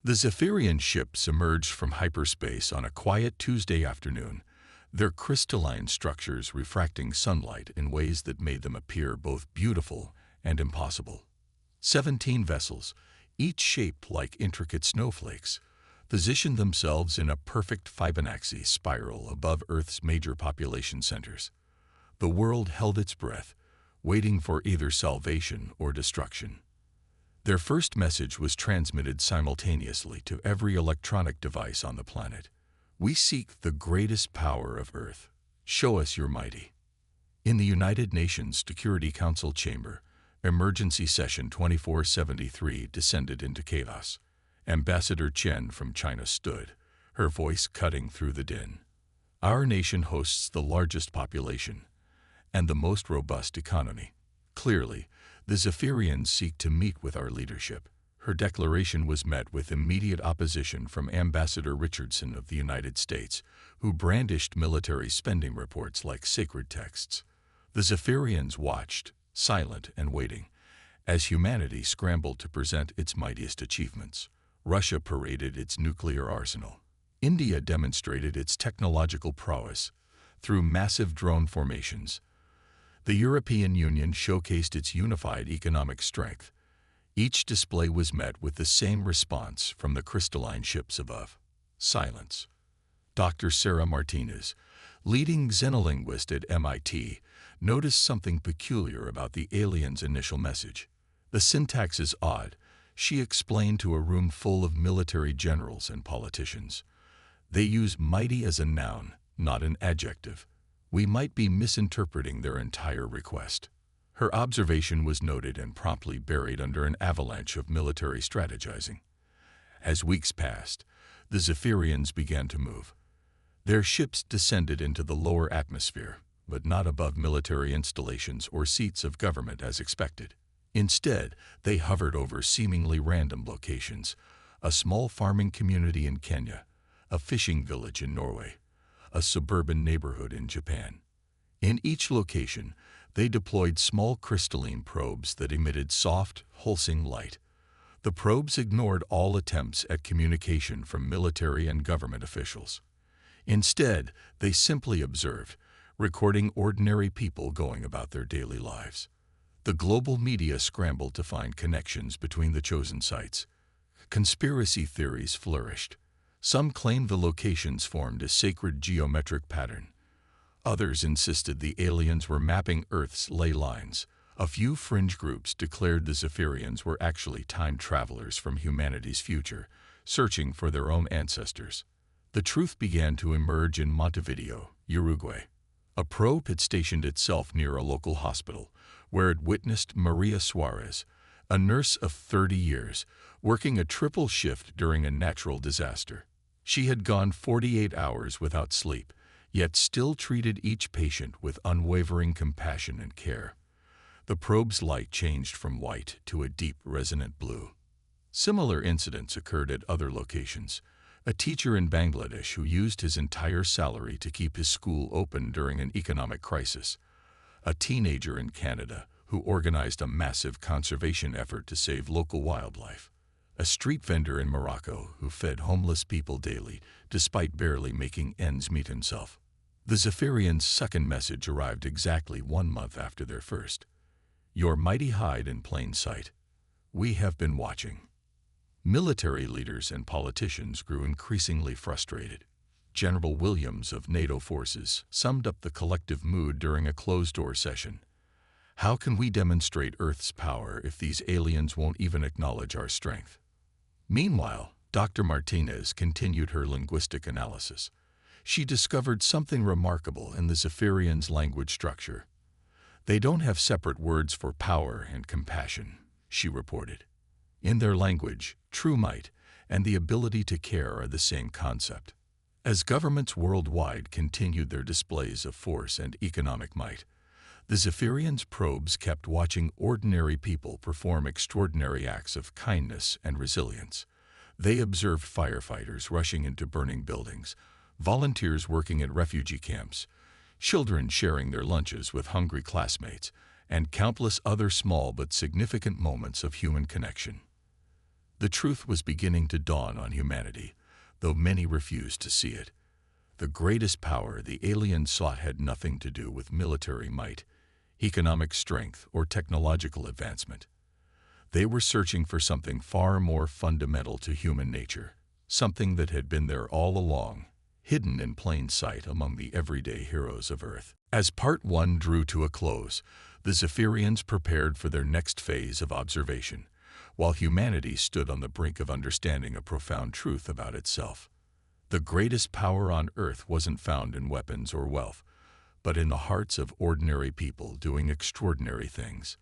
The Zephyrian ships emerged from hyperspace on a quiet Tuesday afternoon, their crystalline structures refracting sunlight in ways that made them appear both beautiful and impossible. 17 vessels, each shaped like intricate snowflakes, positioned themselves in a perfect Fibonacci spiral above Earth's major population centers. The world held its breath, waiting for either salvation or destruction. Their first message was transmitted simultaneously to every electronic device on the planet. We seek the greatest power of Earth. Show us your mighty. In the United Nations Security Council chamber, Emergency Session 2473 descended into chaos. Ambassador Chen from China stood, her voice cutting through the din. Our nation hosts the largest population and the most robust economy. Clearly, the Zephyrians seek to meet with our leadership. Her declaration was met with immediate opposition from Ambassador Richardson of the United States, who brandished military spending reports like sacred texts. The Zephyrians watched, silent and waiting, as humanity scrambled to present its mightiest achievements. Russia paraded its nuclear arsenal. India demonstrated its technological prowess through massive drone formations. The European Union showcased its unified economic strength. Each display was met with the same response from the crystalline ships above: silence. Dr. Sarah Martinez, leading xenolinguist at MIT, noticed something peculiar about the aliens' initial message. The syntax is odd, she explained to a room full of military generals and politicians. They use mighty as a noun, not an adjective. We might be misinterpreting their entire request. Her observation was noted and promptly buried under an avalanche of military strategizing. As weeks passed, the Zephyrians began to move. Their ships descended into the lower atmosphere, but not above military installations or seats of government as expected. Instead, they hovered over seemingly random locations: a small farming community in Kenya, a fishing village in Norway, a suburban neighborhood in Japan. In each location, they deployed small crystalline probes that emitted soft, pulsing light. The probes ignored all attempts at communication from military and government officials. Instead, they simply observed, recording ordinary people going about their daily lives. The global media scrambled to find connections between the chosen sites. Conspiracy theories flourished. Some claimed the locations formed a sacred geometric pattern. Others insisted the aliens were mapping Earth's ley lines. A few fringe groups declared the Zephyrians were actually time travelers from humanity's future, searching for their own ancestors. The truth began to emerge in Montevideo, Uruguay. A probe had stationed itself near a local hospital, where it witnessed Maria Suarez, a nurse of 30 years, working a triple shift during a natural disaster. She had gone 48 hours without sleep, yet still treated each patient with unwavering compassion and care. The probe's light changed from white to a deep, resonant blue. Similar incidents occurred at other locations. A teacher in Bangladesh who used his entire salary to keep his school open during an economic crisis. A teenager in Canada who organized a massive conservation effort to save local wildlife. A street vendor in Morocco who fed homeless people daily, despite barely making ends meet himself. The Zephyrians' second message arrived exactly 1 month after their first. Your mighty hide in plain sight. We have been watching. Military leaders and politicians grew increasingly frustrated. General Williams of NATO forces summed up the collective mood during a closed-door session. How can we demonstrate Earth's power if these aliens won't even acknowledge our strength? Meanwhile, Dr. Martinez continued her linguistic analysis. She discovered something remarkable in the Zephyrians' language structure. They don't have separate words for power and compassion, she reported. In their language, true might and the ability to care are the same concept. As governments worldwide continued their displays of force and economic might, the Zephyrians' probes kept watching ordinary people perform extraordinary acts of kindness and resilience. They observed firefighters rushing into burning buildings, volunteers working at refugee camps, children sharing their lunches with hungry classmates, and countless other small but significant moments of human connection. The truth was beginning to dawn on humanity, though many refused to see it. The greatest power the aliens sought had nothing to do with military might, economic strength, or technological advancement. They were searching for something far more fundamental to human nature, something that had been there all along, hidden in plain sight among the everyday heroes of Earth. As Part 1 drew to a close, the Zephyrians prepared for their next phase of observation, while humanity stood on the brink of understanding a profound truth about itself. The greatest power on Earth wasn't found in weapons or wealth, but in the hearts of ordinary people doing extraordinary things.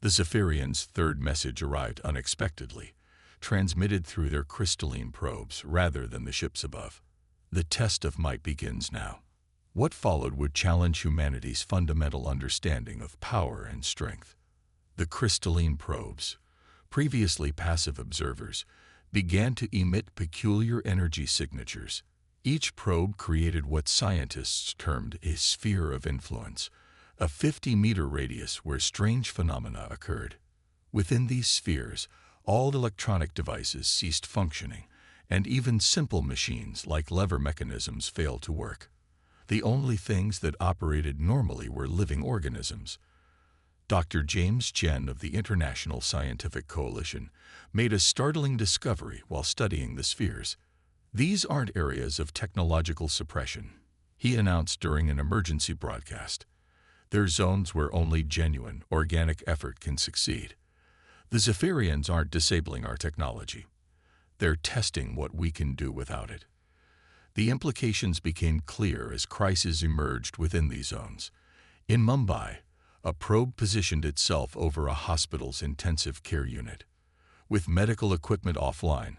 The Zephyrians' third message arrived unexpectedly, transmitted through their crystalline probes rather than the ships above. The test of might begins now. What followed would challenge humanity's fundamental understanding of power and strength. The crystalline probes, previously passive observers, began to emit peculiar energy signatures. Each probe created what scientists termed a sphere of influence, a 50-meter radius where strange phenomena occurred. Within these spheres, all electronic devices ceased functioning, and even simple machines like lever mechanisms failed to work. The only things that operated normally were living organisms. Dr. James Chen of the International Scientific Coalition made a startling discovery while studying the spheres. These aren't areas of technological suppression, he announced during an emergency broadcast. They're zones where only genuine, organic effort can succeed. The Zephyrians aren't disabling our technology. They're testing what we can do without it. The implications became clear as crises emerged within these zones. In Mumbai, a probe positioned itself over a hospital's intensive care unit. With medical equipment offline,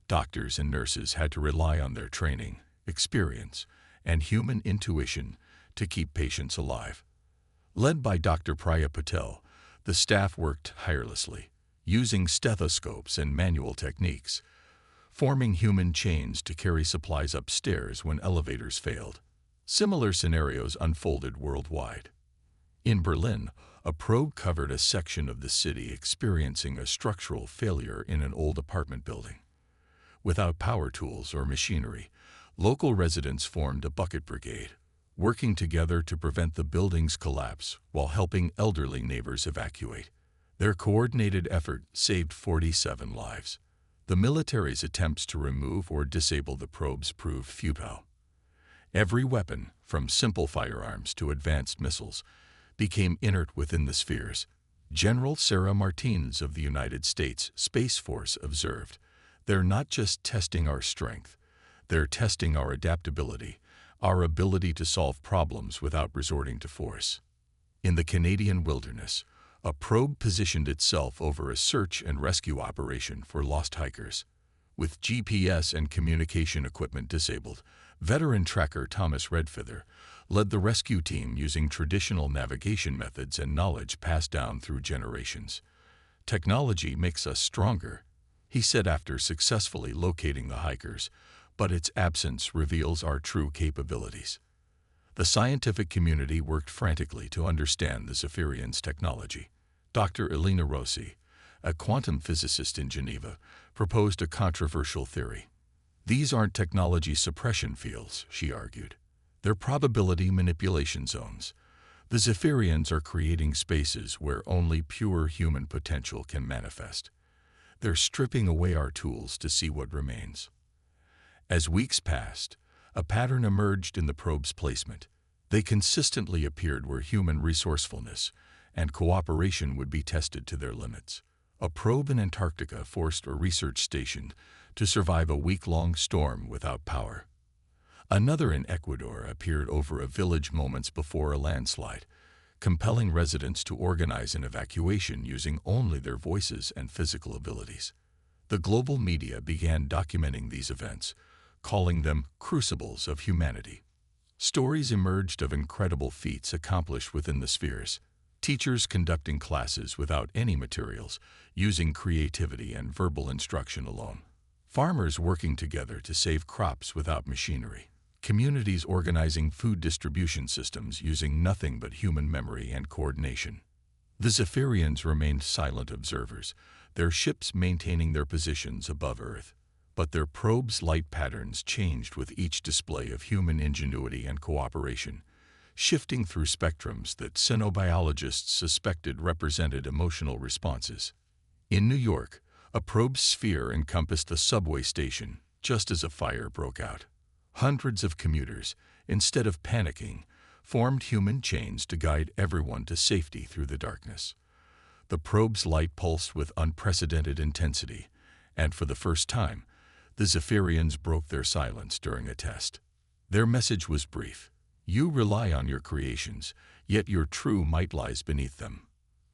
doctors and nurses had to rely on their training, experience, and human intuition to keep patients alive. Led by Dr. Priya Patel, the staff worked tirelessly, using stethoscopes and manual techniques, forming human chains to carry supplies upstairs when elevators failed. Similar scenarios unfolded worldwide. In Berlin, a probe covered a section of the city experiencing a structural failure in an old apartment building. Without power tools or machinery, local residents formed a bucket brigade, working together to prevent the building's collapse while helping elderly neighbors evacuate. Their coordinated effort saved 47 lives. The military's attempts to remove or disable the probes proved futile. Every weapon, from simple firearms to advanced missiles, became inert within the spheres. General Sarah Martins of the United States Space Force observed, "They're not just testing our strength, they're testing our adaptability, our ability to solve problems without resorting to force." In the Canadian wilderness, a probe positioned itself over a search and rescue operation for lost hikers. With GPS and communication equipment disabled, veteran tracker Thomas Redfeather led the rescue team using traditional navigation methods and knowledge passed down through generations. "Technology makes us stronger," he said after successfully locating the hikers, "but its absence reveals our true capabilities." The scientific community worked frantically to understand the Zephyrians' technology. Dr. Elena Rossi, a quantum physicist in Geneva, proposed a controversial theory. "These aren't technology suppression fields," she argued. "They're probability manipulation zones. The Zephyrians are creating spaces where only pure human potential can manifest. They're stripping away our tools to see what remains." As weeks passed, a pattern emerged in the probe's placement. They consistently appeared where human resourcefulness and cooperation would be tested to their limits. A probe in Antarctica forced a research station to survive a week-long storm without power. Another in Ecuador appeared over a village moments before a landslide, compelling residents to organize an evacuation using only their voices and physical abilities. The global media began documenting these events, calling them crucibles of humanity. Stories emerged of incredible feats accomplished within the spheres. Teachers conducting classes without any materials, using creativity and verbal instruction alone. Farmers working together to save crops without machinery. Communities organizing food distribution systems using nothing but human memory and coordination. The Zephyrians remained silent observers, their ships maintaining their positions above Earth. But their probes' light patterns changed with each display of human ingenuity and cooperation, shifting through spectrums that xenobiologists suspected represented emotional responses. In New York, a probe sphere encompassed a subway station just as a fire broke out. Hundreds of commuters, instead of panicking, formed human chains to guide everyone to safety through the darkness. The probe's light pulsed with unprecedented intensity, and for the first time, the Zephyrians broke their silence during a test. Their message was brief. You rely on your creations, yet your true might lies beneath them.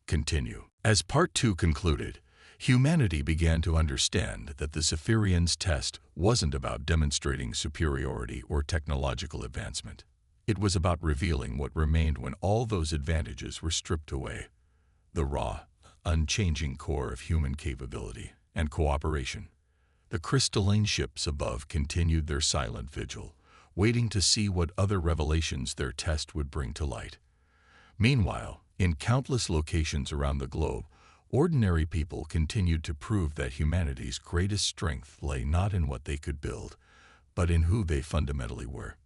Continue. As Part 2 concluded, humanity began to understand that the Zephyrians' test wasn't about demonstrating superiority or technological advancement. It was about revealing what remained when all those advantages were stripped away: the raw, unchanging core of human capability and cooperation. The crystalline ships above continued their silent vigil, waiting to see what other revelations their test would bring to light. Meanwhile, in countless locations around the globe, ordinary people continued to prove that humanity's greatest strength lay not in what they could build, but in who they fundamentally were.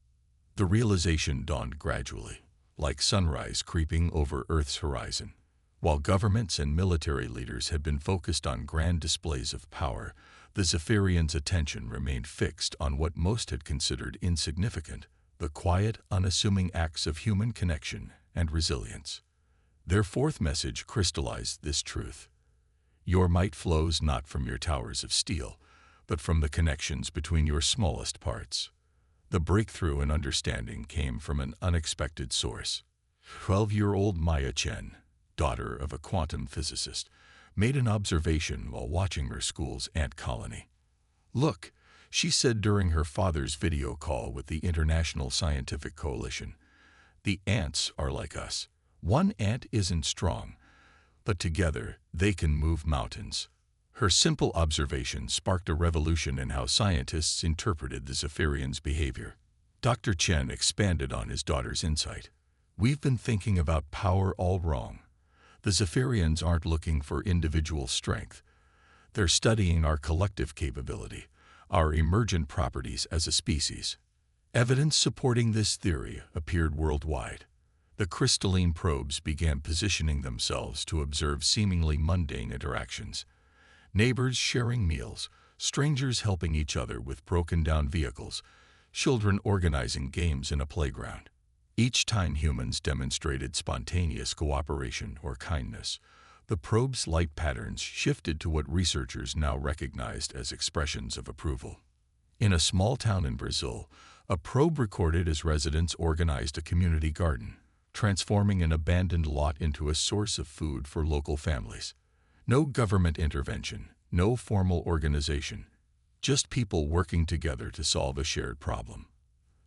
The realization dawned gradually, like sunrise creeping over Earth's horizon. While governments and military leaders had been focused on grand displays of power, the Zephyrians' attention remained fixed on what most had considered insignificant: the quiet, unassuming acts of human connection and resilience. Their fourth message crystallized this truth. Your might flows not from your towers of steel, but from the connections between your smallest parts. The breakthrough in understanding came from an unexpected source. 12-year-old Maya Chen, daughter of a quantum physicist, made an observation while watching her school's ant colony. "Look," she said during her father's video call with the International Scientific Coalition, "the ants are like us. One ant isn't strong, but together they can move mountains." Her simple observation sparked a revolution in how scientists interpreted the Zephyrians' behavior. Dr. Chen expanded on his daughter's insight. "We've been thinking about power all wrong. The Zephyrians aren't looking for individual strength. They're studying our collective capability, our emergent properties as a species." Evidence supporting this theory appeared worldwide. The crystalline probes began positioning themselves to observe seemingly mundane interactions: neighbors sharing meals, strangers helping each other with broken-down vehicles, children organizing games in a playground. Each time humans demonstrated spontaneous cooperation or kindness, the probe's light patterns shifted to what researchers now recognized as expressions of approval. In a small town in Brazil, a probe recorded as residents organized a community garden, transforming an abandoned lot into a source of food for local families. No government intervention, no formal organization, just people working together to solve a shared problem.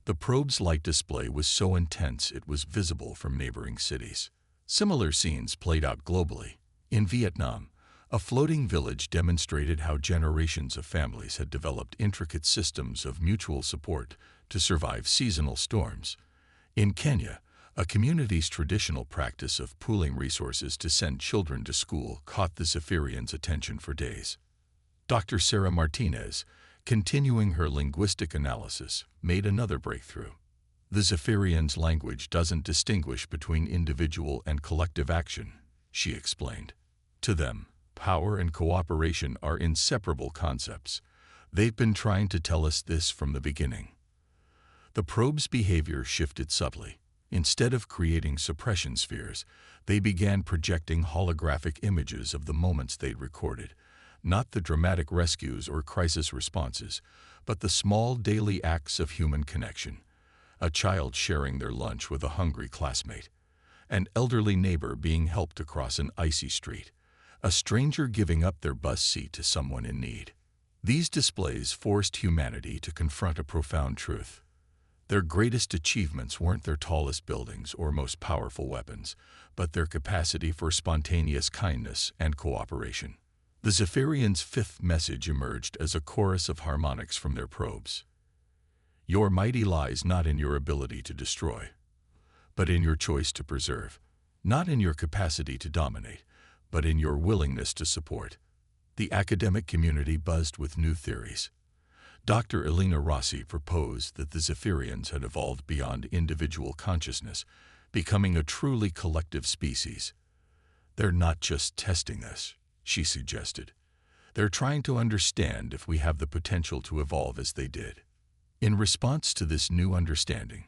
The probe's light display was so intense it was visible from neighboring cities. Similar scenes played out globally. In Vietnam, a floating village demonstrated how generations of families had developed intricate systems of mutual support to survive seasonal storms. In Kenya, a community's traditional practice of pooling resources to send children to school caught the Zephyrians' attention for days. Dr. Sarah Martinez, continuing her linguistic analysis, made another breakthrough. The Zephyrians' language doesn't distinguish between individual and collective action, she explained. To them, power and cooperation are inseparable concepts. They've been trying to tell us this from the beginning. The probe's behavior shifted subtly. Instead of creating suppression spheres, they began projecting holographic images of the moments they'd recorded, not the dramatic rescues or crisis responses, but the small daily acts of human connection. A child sharing their lunch with a hungry classmate, an elderly neighbor being helped across an icy street, a stranger giving up their bus seat to someone in need. These displays forced humanity to confront a profound truth. Their greatest achievements weren't their tallest buildings or most powerful weapons, but their capacity for spontaneous kindness and cooperation. The Zephyrians' fifth message emerged as a chorus of harmonics from their probes. Your mighty lies not in your ability to destroy, but in your choice to preserve, not in your capacity to dominate, but in your willingness to support. The academic community buzzed with new theories. Dr. Elena Rossi proposed that the Zephyrians had evolved beyond individual consciousness, becoming a truly collective species. "They're not just testing us," she suggested. "They're trying to understand if we have the potential to evolve as they did." In response to this new understanding,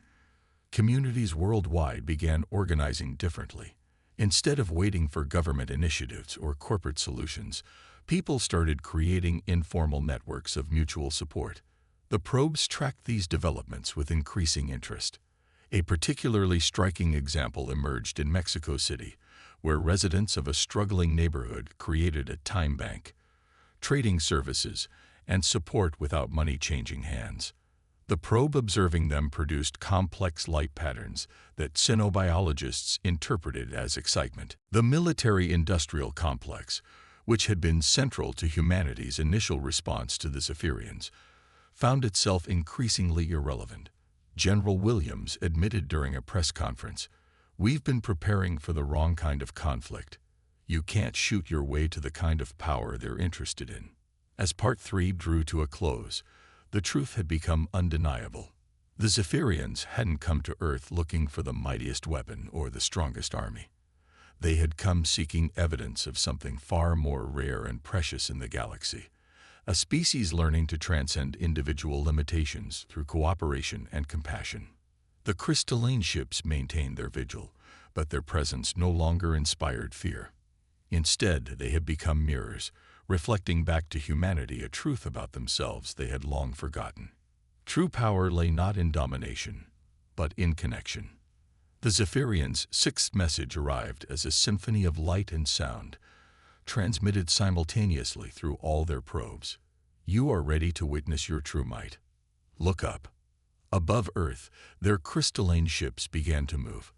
communities worldwide began organizing differently. Instead of waiting for government initiatives or corporate solutions, people started creating informal networks of mutual support. The probes tracked these developments with increasing interest. A particularly striking example emerged in Mexico City, where residents of a struggling neighborhood created a time bank, trading services, and support without money changing hands. The probe observing them produced complex light patterns that xenobiologists interpreted as excitement. The military-industrial complex, which had been central to humanity's initial response to the Zephyrians, found itself increasingly irrelevant. General Williams admitted during a press conference, "We've been preparing for the wrong kind of conflict. You can't shoot your way to the kind of power they're interested in." As Part 3 drew to a close, the truth had become undeniable. The Zephyrians hadn't come to Earth looking for the mightiest weapon or the strongest army. They had come seeking evidence of something far more rare and precious in the galaxy, a species learning to transcend individual limitations through cooperation and compassion. The crystalline ships maintained their vigil, but their presence no longer inspired fear. Instead, they had become mirrors, reflecting back to humanity a truth about themselves they had long forgotten. True power lay not in domination, but in connection. The Zephyrians' sixth message arrived as a symphony of light and sound, transmitted simultaneously through all their probes. "You are ready to witness your true might. Look up." Above Earth, their crystalline ships began to move.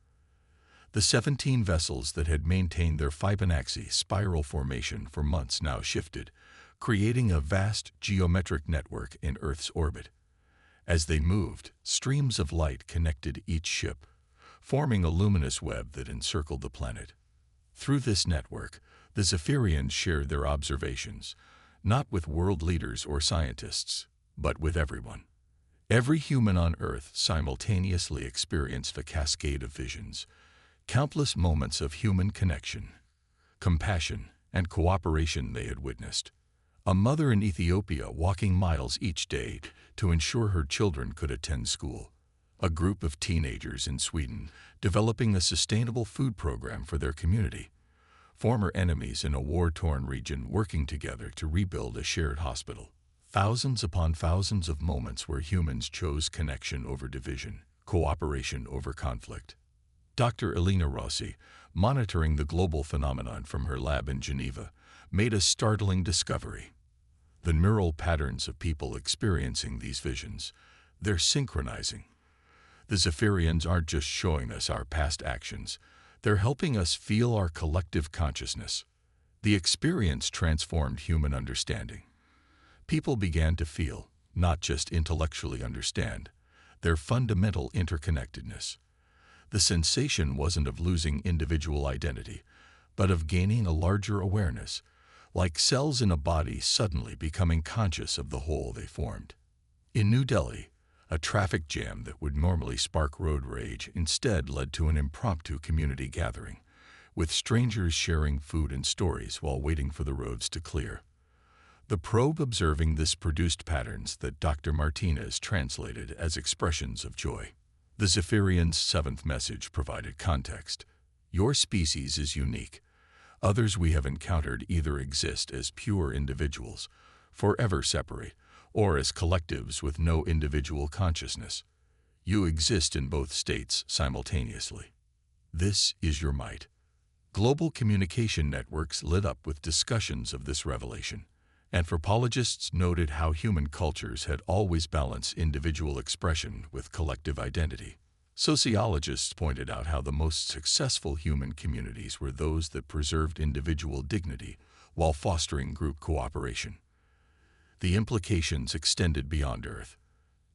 The 17 vessels that had maintained their Fibonacci spiral formation for months now shifted, creating a vast geometric network in Earth's orbit. As they moved, streams of light connected each ship, forming a luminous web that encircled the planet. Through this network, the Zephyrians shared their observations, not with world leaders or scientists, but with everyone. Every human on Earth simultaneously experienced a cascade of visions, countless moments of human connection, compassion, and cooperation they had witnessed. A mother in Ethiopia walking miles each day to ensure her children could attend school. A group of teenagers in Sweden developing a sustainable food program for their community. Former enemies in a war-torn region working together to rebuild a shared hospital. Thousands upon thousands of moments where humans chose connection over division, cooperation over conflict. Dr. Elena Rossi, monitoring the global phenomenon from her lab in Geneva, made a startling discovery. The neural patterns of people experiencing these visions, they're synchronizing. The Zephyrians aren't just showing us our past actions, they're helping us feel our collective consciousness. The experience transformed human understanding. People began to feel, not just intellectually understand, their fundamental interconnectedness. The sensation wasn't of losing individual identity, but of gaining a larger awareness, like cells in a body suddenly becoming conscious of the whole they formed. In New Delhi, a traffic jam that would normally spark road rage instead led to an impromptu community gathering, with strangers sharing food and stories while waiting for the roads to clear. The probe observing this produced patterns that Dr. Martinez translated as expressions of joy. The Zephyrians' seventh message provided context. Your species is unique. Others we have encountered either exist as pure individuals, forever separate, or as collectives with no individual consciousness. You exist in both states simultaneously. This is your might. Global communication networks lit up with discussions of this revelation. Anthropologists noted how human cultures had always balanced individual expression with collective identity. Sociologists pointed out how the most successful human communities were those that preserved individual dignity while fostering group cooperation. The implications extended beyond Earth.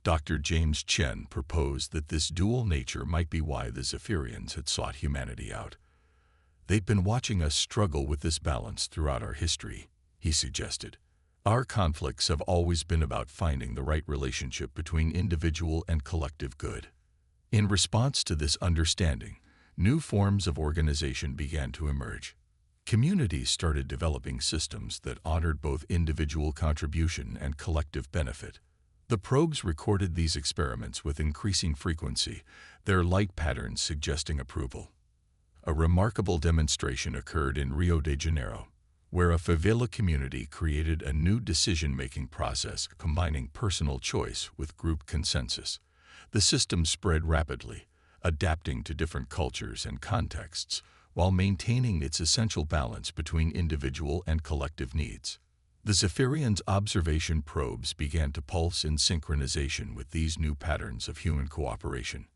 Dr. James Chen proposed that this dual nature might be why the Zephyrians had sought humanity out. They'd been watching us struggle with this balance throughout our history, he suggested. Our conflicts have always been about finding the right relationship between individual and collective good. In response to this understanding, new forms of organization began to emerge. Communities started developing systems that honored both individual contribution and collective benefit. The probes recorded these experiments with increasing frequency, their light patterns suggesting approval. A remarkable demonstration occurred in Rio de Janeiro, where a favela community created a new decision-making process combining personal choice with group consensus. The system spread rapidly, adapting to different cultures and contexts, while maintaining its essential balance between individual and collective needs. The Zephyrians' observation probes began to pulse in synchronization with these new patterns of human cooperation.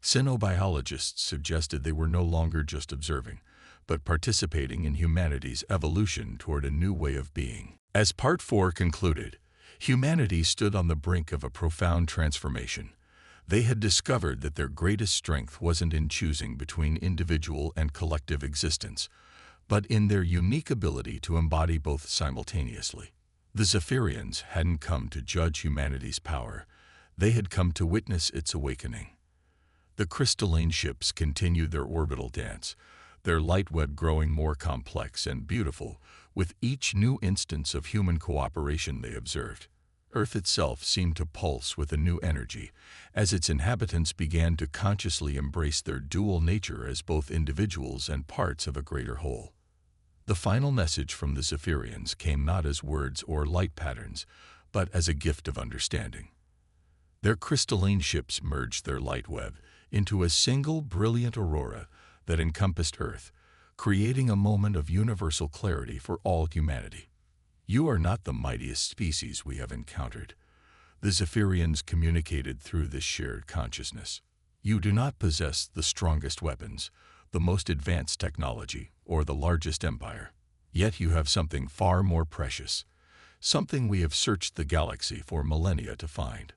Xenobiologists suggested they were no longer just observing, but participating in humanity's evolution toward a new way of being. As Part 4 concluded, humanity stood on the brink of a profound transformation. They had discovered that their greatest strength wasn't in choosing between individual and collective existence, but in their unique ability to embody both simultaneously. The Zephyrians hadn't come to judge humanity's power, they had come to witness its awakening. The crystalline ships continued their orbital dance, their light web growing more complex and beautiful with each new instance of human cooperation they observed. Earth itself seemed to pulse with a new energy, as its inhabitants began to consciously embrace their dual nature as both individuals and parts of a greater whole. The final message from the Zephyrians came not as words or light patterns, but as a gift of understanding. Their crystalline ships merged their light web into a single brilliant aurora that encompassed Earth, creating a moment of universal clarity for all humanity. You are not the mightiest species we have encountered. The Zephyrians communicated through this shared consciousness. You do not possess the strongest weapons, the most advanced technology, or the largest empire. Yet you have something far more precious, something we have searched the galaxy for millennia to find.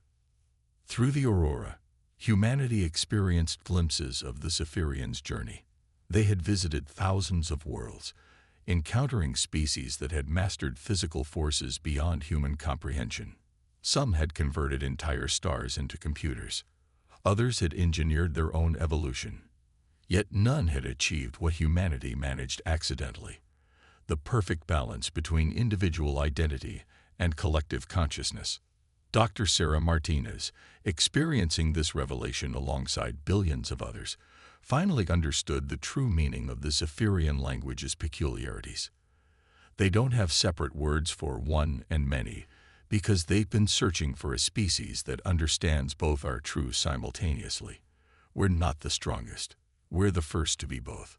Through the aurora, humanity experienced glimpses of the Zephyrians' journey. They had visited thousands of worlds, encountering species that had mastered physical forces beyond human comprehension. Some had converted entire stars into computers. Others had engineered their own evolution. Yet none had achieved what humanity managed accidentally: the perfect balance between individual identity and collective consciousness. Dr. Sarah Martinez, experiencing this revelation alongside billions of others, finally understood the true meaning of the Zephyrian language's peculiarities. They don't have separate words for one and many, because they've been searching for a species that understands both our truths simultaneously. We're not the strongest. We're the first to be both.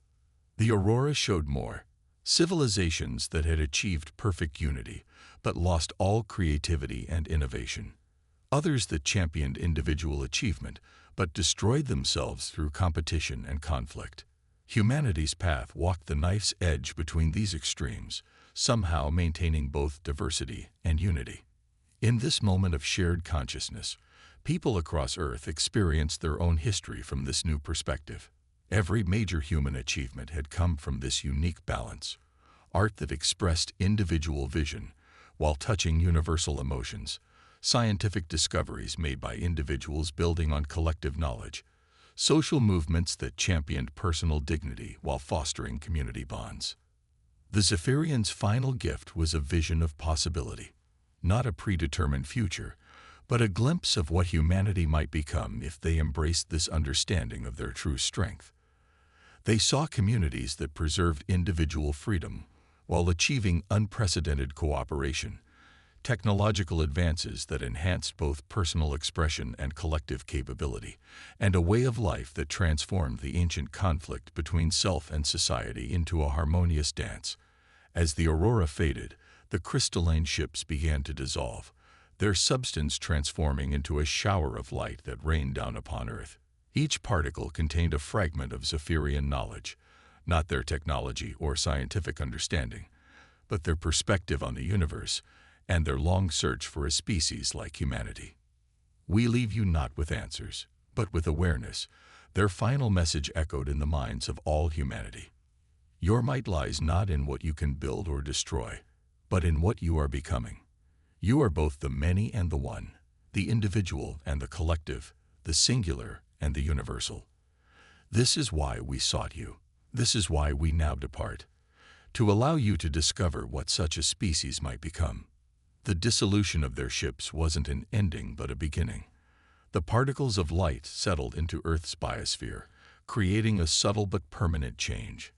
The aurora showed more: civilizations that had achieved perfect unity, but lost all creativity and innovation. Others that championed individual achievement, but destroyed themselves through competition and conflict. Humanity's path walked the knife's edge between these extremes, somehow maintaining both diversity and unity. In this moment of shared consciousness, people across Earth experienced their own history from this new perspective. Every major human achievement had come from this unique balance: art that expressed individual vision while touching universal emotions, scientific discoveries made by individuals building on collective knowledge, social movements that championed personal dignity while fostering community bonds. The Zephyrians' final gift was a vision of possibility, not a predetermined future, but a glimpse of what humanity might become if they embraced this understanding of their true strength. They saw communities that preserved individual freedom while achieving unprecedented cooperation, technological advances that enhanced both personal expression and collective capability, and a way of life that transformed the ancient conflict between self and society into a harmonious dance. As the aurora faded, the crystalline ships began to dissolve, their substance transforming into a shower of light that rained down upon Earth. Each particle contained a fragment of Zephyrian knowledge, not their technology or scientific understanding, but their perspective on the universe and their long search for a species like humanity. We leave you not with answers, but with awareness. Their final message echoed in the minds of all humanity. Your might lies not in what you can build or destroy, but in what you are becoming. You are both the many and the one, the individual and the collective, the singular and the universal. This is why we sought you. This is why we now depart, to allow you to discover what such a species might become. The dissolution of their ships wasn't an ending but a beginning. The particles of light settled into Earth's biosphere, creating a subtle but permanent change.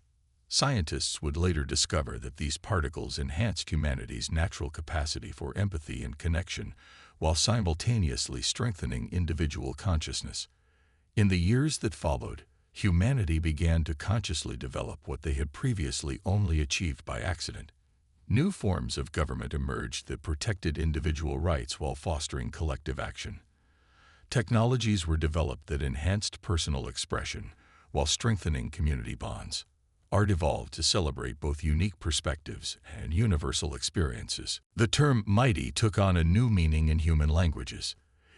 Scientists would later discover that these particles enhanced humanity's natural capacity for empathy and connection, while simultaneously strengthening individual consciousness. In the years that followed, humanity began to consciously develop what they had previously only achieved by accident. New forms of government emerged that protected individual rights while fostering collective action. Technologies were developed that enhanced personal expression while strengthening community bonds. Art evolved to celebrate both unique perspectives and universal experiences. The term mighty took on a new meaning in human languages.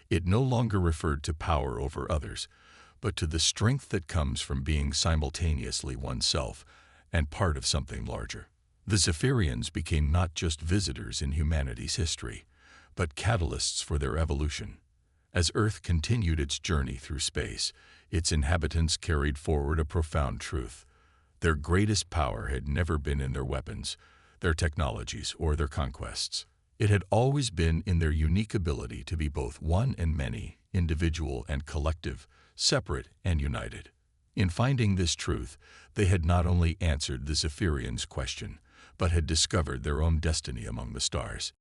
It no longer referred to power over others, but to the strength that comes from being simultaneously oneself and part of something larger. The Zephyrians became not just visitors in humanity's history, but catalysts for their evolution. As Earth continued its journey through space, its inhabitants carried forward a profound truth. Their greatest power had never been in their weapons, their technologies, or their conquests. It had always been in their unique ability to be both one and many, individual and collective, separate and united. In finding this truth, they had not only answered the Zephyrians' question, but had discovered their own destiny among the stars.